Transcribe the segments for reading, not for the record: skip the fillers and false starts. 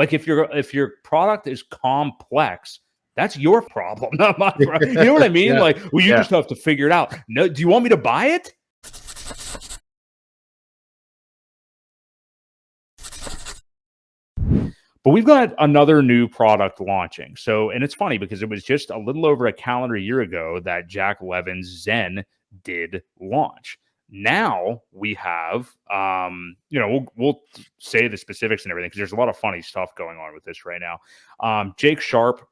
Like if your product is complex, that's your problem, not my problem. You know what I mean? Yeah. Like, well, you just have to figure it out. No, do you want me to buy it? But we've got another new product launching. So, and it's funny because it was just a little over a calendar year ago that Jack Levin's Zen did launch. Now we have, we'll say the specifics and everything because there's a lot of funny stuff going on with this right now. Jake Sharp,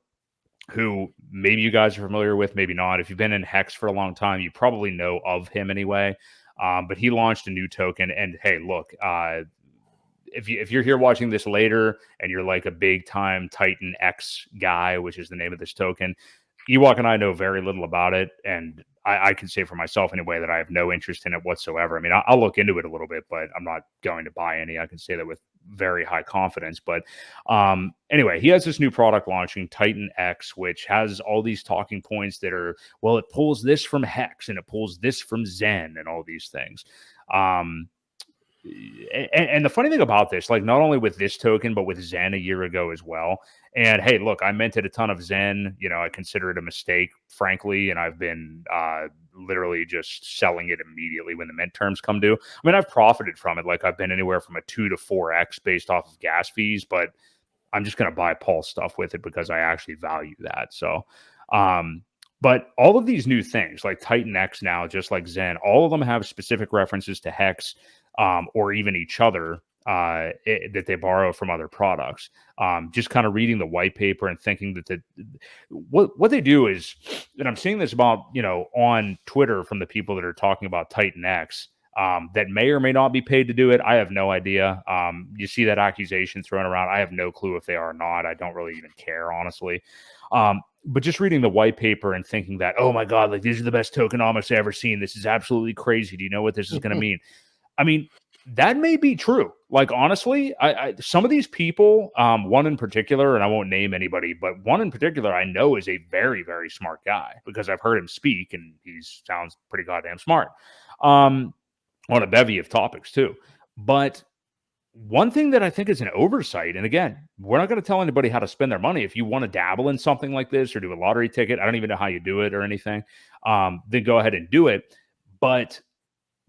who maybe you guys are familiar with, maybe not. If you've been in Hex for a long time, you probably know of him anyway. But he launched a new token, and hey, look, if you're here watching this later and you're like a big time TitanX guy, which is the name of this token, Ewok and I know very little about it, and I can say for myself anyway that I have no interest in it whatsoever. I mean, I'll look into it a little bit, but I'm not going to buy any. I can say that with very high confidence. But anyway, he has this new product launching, TitanX, which has all these talking points that are, well, it pulls this from Hex and it pulls this from Zen and all these things. And the funny thing about this, like not only with this token, but with Zen a year ago as well. And hey, look, I minted a ton of Zen. You know, I consider it a mistake, frankly, and I've been literally just selling it immediately when the mint terms come due. I mean, I've profited from it. Like I've been anywhere from a 2 to 4x based off of gas fees, but I'm just going to buy Paul stuff with it because I actually value that. So, but all of these new things like TitanX now, just like Zen, all of them have specific references to Hex or even each other that they borrow from other products. Just kind of reading the white paper and thinking that what they do is, and I'm seeing this about, on Twitter from the people that are talking about TitanX, that may or may not be paid to do it. I have no idea. You see that accusation thrown around. I have no clue if they are or not. I don't really even care, honestly. But just reading the white paper and thinking that, oh my God, like these are the best tokenomics I've ever seen. This is absolutely crazy. Do you know what this is going to mean? I mean, that may be true. Like, honestly, I some of these people, one in particular, and I won't name anybody, but one in particular I know is a very, very smart guy because I've heard him speak and he sounds pretty goddamn smart on a bevy of topics too. But one thing that I think is an oversight, and again, we're not going to tell anybody how to spend their money. If you want to dabble in something like this or do a lottery ticket, I don't even know how you do it or anything, then go ahead and do it. But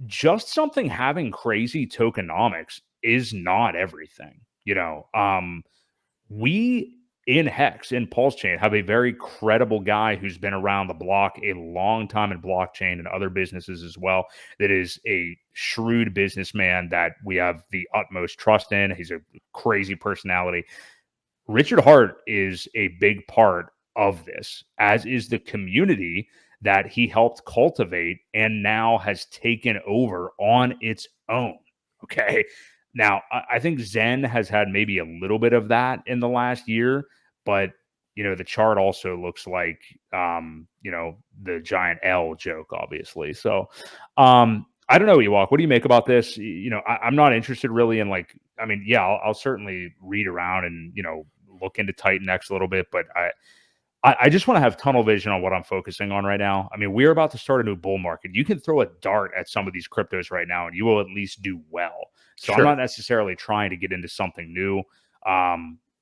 just something having crazy tokenomics is not everything. We in Hex, in Pulse Chain, have a very credible guy who's been around the block a long time in blockchain and other businesses as well. That is a shrewd businessman that we have the utmost trust in. He's a crazy personality. Richard Hart is a big part of this, as is the community that he helped cultivate and now has taken over on its own. Okay. Now, I think Zen has had maybe a little bit of that in the last year, but the chart also looks like the giant L joke, obviously. So I don't know, Ewok. What do you make about this? I'm not interested really in I'll certainly read around and look into TitanX a little bit, but I just want to have tunnel vision on what I'm focusing on right now. I mean, we're about to start a new bull market. You can throw a dart at some of these cryptos right now and you will at least do well. So sure. I'm not necessarily trying to get into something new.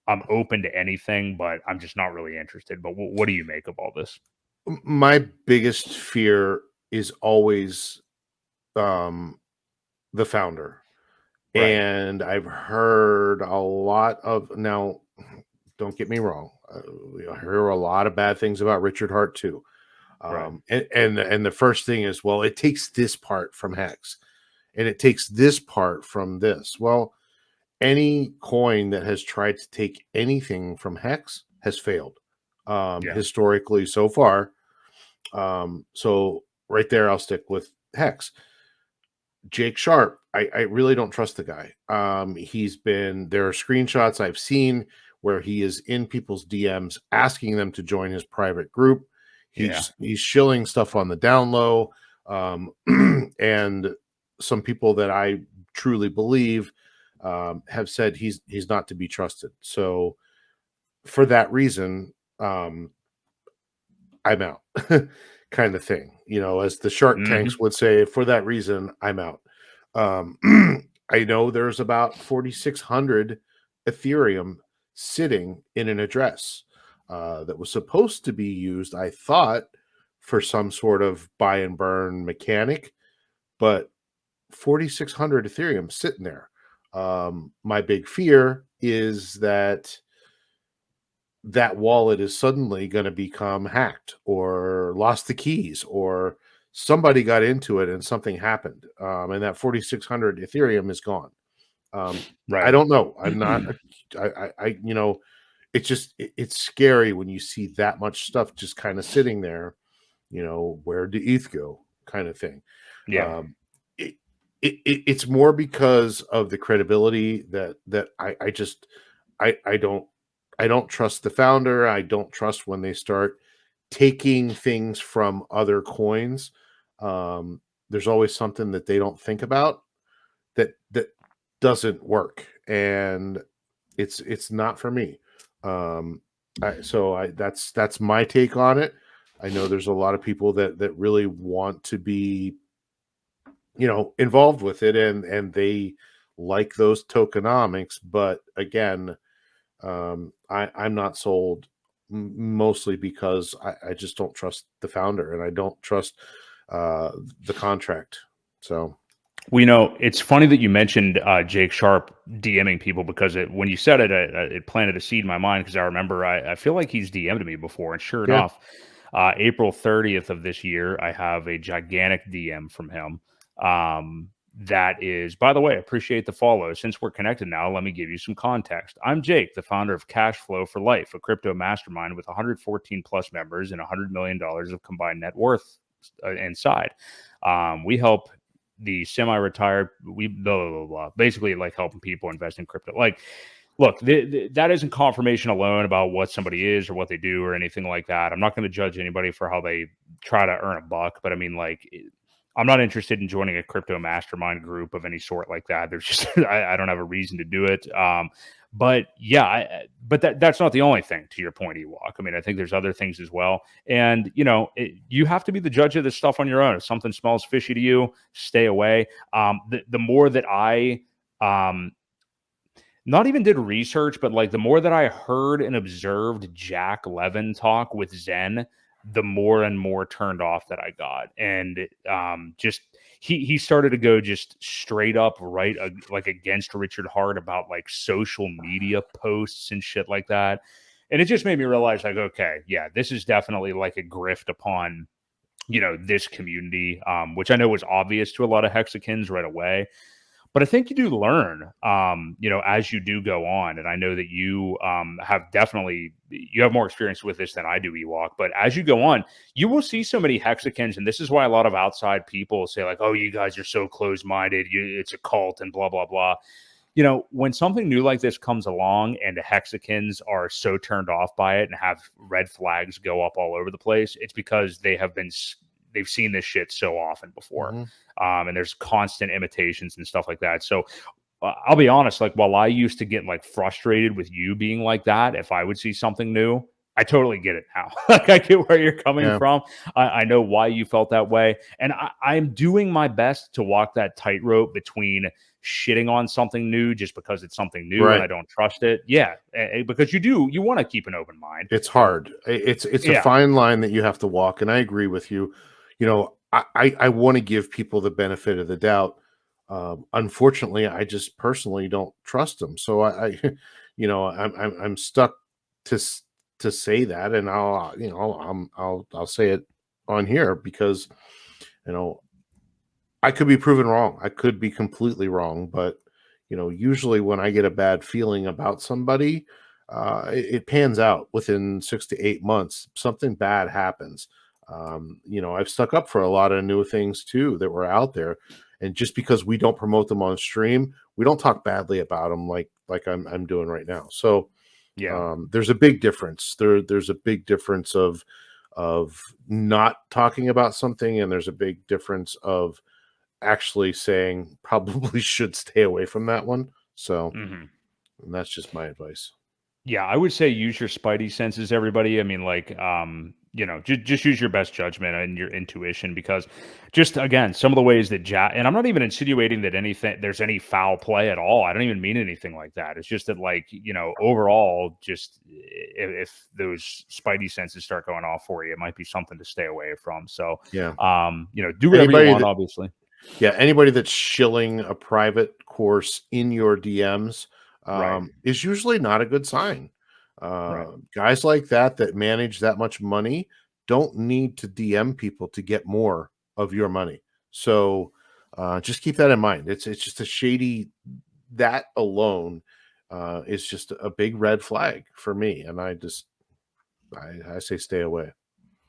I'm open to anything, but I'm just not really interested. But what do you make of all this? My biggest fear is always the founder. Right. And I've heard a lot of, now, don't get me wrong, I hear a lot of bad things about Richard Hart too. Right. And the first thing is, well, it takes this part from Hex and it takes this part from this. Well, any coin that has tried to take anything from Hex has failed historically so far. So right there, I'll stick with Hex. Jake Sharp, I really don't trust the guy. There are screenshots I've seen where he is in people's DMs asking them to join his private group. He's shilling stuff on the down low. And some people that I truly believe have said he's not to be trusted. So for that reason, I'm out kind of thing, as the Shark Tanks would say. For that reason, I'm out. I know there's about 4,600 Ethereum sitting in an address that was supposed to be used, I thought, for some sort of buy and burn mechanic, but 4,600 Ethereum sitting there. My big fear is that that wallet is suddenly going to become hacked or lost the keys, or somebody got into it and something happened, and that 4,600 Ethereum is gone. I Right. don't know. I'm not. You know, it's scary when you see that much stuff just kind of sitting there. You know, where did ETH go? Kind of thing. Yeah. Um, it, it's more because of the credibility that I just I don't trust the founder. I don't trust when they start taking things from other coins. There's always something that they don't think about that doesn't work, and it's not for me. That's my take on it. I know there's a lot of people that really want to be, you know, involved with it, and they like those tokenomics, but again, I'm not sold, mostly because I just don't trust the founder, and I don't trust the contract. So Well, you know, it's funny that you mentioned Jake Sharp DMing people, because when you said it, it planted a seed in my mind, because I remember I feel like he's DM'd me before, and sure yeah, enough, April 30th of this year, I have a gigantic DM from him. That is, by the way, appreciate the follow. Since we're connected now, let me give you some context. I'm Jake, the founder of Cash Flow for Life, a crypto mastermind with 114 plus members and $100 million of combined net worth inside. We help the semi-retired, we blah, blah, blah, blah, basically like helping people invest in crypto. Like, look, that isn't confirmation alone about what somebody is or what they do or anything like that. I'm not going to judge anybody for how they try to earn a buck, but I mean, like, I'm not interested in joining a crypto mastermind group of any sort like that. There's just I don't have a reason to do it. But yeah, but that's not the only thing. To your point, Ewok. I mean, I think there's other things as well. And you know, you have to be the judge of this stuff on your own. If something smells fishy to you, stay away. The more that I not even did research, but like the more that I heard and observed Jack Levin talk with Zen, the more and more turned off that I got. And just he started to go just straight up right like against Richard Hart about like social media posts and shit like that. And it just made me realize, like, okay, yeah, this is definitely like a grift upon, you know, this community, which I know was obvious to a lot of Hexicans right away. But I think you do learn, you know, as you do go on. And I know that you you have more experience with this than I do, Ewok. But as you go on, you will see so many Hexicans. And this is why a lot of outside people say, like, oh, you guys are so closed-minded. It's a cult and blah, blah, blah. You know, when something new like this comes along and the Hexicans are so turned off by it and have red flags go up all over the place, it's because they've seen this shit so often before. mm-hmm. And there's constant imitations and stuff like that. So I'll be honest, like, while I used to get like frustrated with you being like that, if I would see something new, I totally get it now. Like, I get where you're coming Yeah, from. I know why you felt that way. And I'm doing my best to walk that tightrope between shitting on something new just because it's something new and right. I don't trust it. Yeah. Because you want to keep an open mind. It's hard. It's a Yeah. fine line that you have to walk, and I agree with you. You know, I want to give people the benefit of the doubt. Unfortunately, I just personally don't trust them. So you know, I'm stuck to to say that, and I'll say it on here because, you know, I could be proven wrong. I could be completely wrong, but you know, usually when I get a bad feeling about somebody, it pans out within 6 to 8 months. Something bad happens. You know, I've stuck up for a lot of new things too that were out there, and just because we don't promote them on stream, we don't talk badly about them like I'm doing right now. So Yeah. there's a big difference. There's a big difference of not talking about something, and there's a big difference of actually saying probably should stay away from that one. So Mm-hmm. that's just my advice. Yeah, I would say use your spidey senses, everybody. I mean, like, just use your best judgment and your intuition because just again, some of the ways that and I'm not even insinuating that there's any foul play at all. I don't even mean anything like that. It's just that, like, overall, just if those spidey senses start going off for you, it might be something to stay away from. So, Yeah. do whatever you Anybody want, that obviously. Yeah, anybody that's shilling a private course in your DMs, Right. is usually not a good sign. Right. Guys like that manage that much money don't need to DM people to get more of your money. So, just keep that in mind. It's just a shady that alone, is just a big red flag for me, and I say stay away.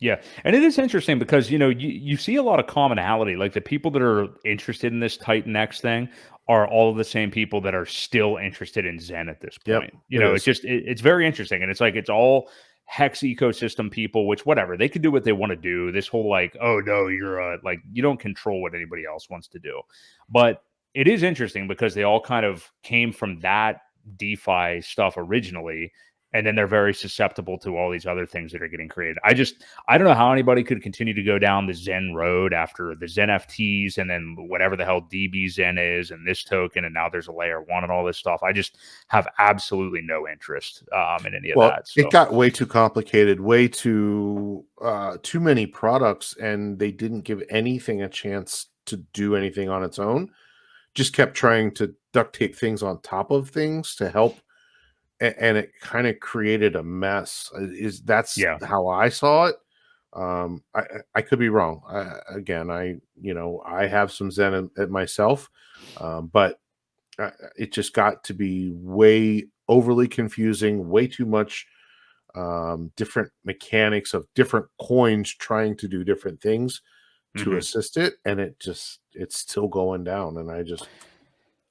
Yeah, and it is interesting because you see a lot of commonality. Like the people that are interested in this TitanX thing are all of the same people that are still interested in Zen at this Yep, point. it It's is. just it's very interesting, and it's like it's all Hex ecosystem people, which whatever they can do what they want to do. This whole like, oh no, you're like you don't control what anybody else wants to do, but it is interesting because they all kind of came from that DeFi stuff originally, and then they're very susceptible to all these other things that are getting created. I don't know how anybody could continue to go down the Zen road after the Zen FTs and then whatever the hell DB Zen is and this token, and now there's a layer one and all this stuff. I just have absolutely no interest in any of Well, that. it So got way too complicated, way too many products, and they didn't give anything a chance to do anything on its own. Just kept trying to duct tape things on top of things to help, and it kind of created a mess. That's yeah, how I saw it. I could be wrong. I have some Zen at myself, but it just got to be way overly confusing, way too much different mechanics of different coins trying to do different things to hmm. assist it, and it's still going down. And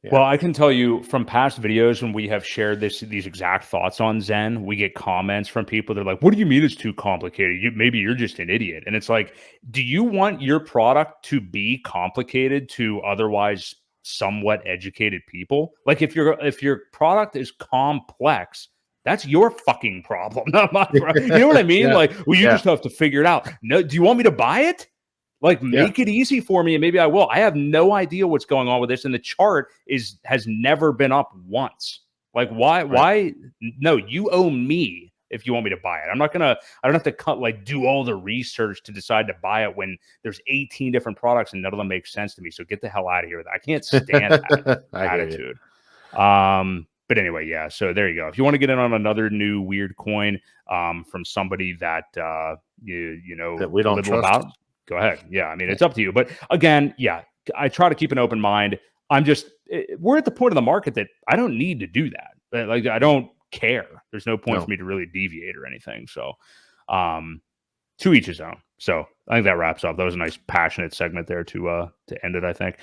yeah. Well, I can tell you from past videos when we have shared these exact thoughts on Zen, we get comments from people. They're like, "What do you mean it's too complicated? Maybe you're just an idiot." And it's like, do you want your product to be complicated to otherwise somewhat educated people? Like, if your product is complex, that's your fucking problem, not my problem. You know what I mean? Yeah, Like, well, you yeah, just have to figure it out. No, do you want me to buy it? Like, yeah, make it easy for me, and maybe I will. I have no idea what's going on with this, and the chart has never been up once. Like, why? right. Why? No, you owe me if you want me to buy it. I don't have to do all the research to decide to buy it when there's 18 different products and none of them make sense to me. So get the hell out of here. I can't stand that I hear you. attitude. But anyway, yeah. So there you go. If you want to get in on another new weird coin, from somebody that you know That we don't little trust. about, go ahead. Yeah, I mean, it's up to you. But again, yeah, I try to keep an open mind. We're at the point of the market that I don't need to do that. Like, I don't care. There's no point for No. me to really deviate or anything. So, to each his own. So I think that wraps up. That was a nice passionate segment there to end it, I think.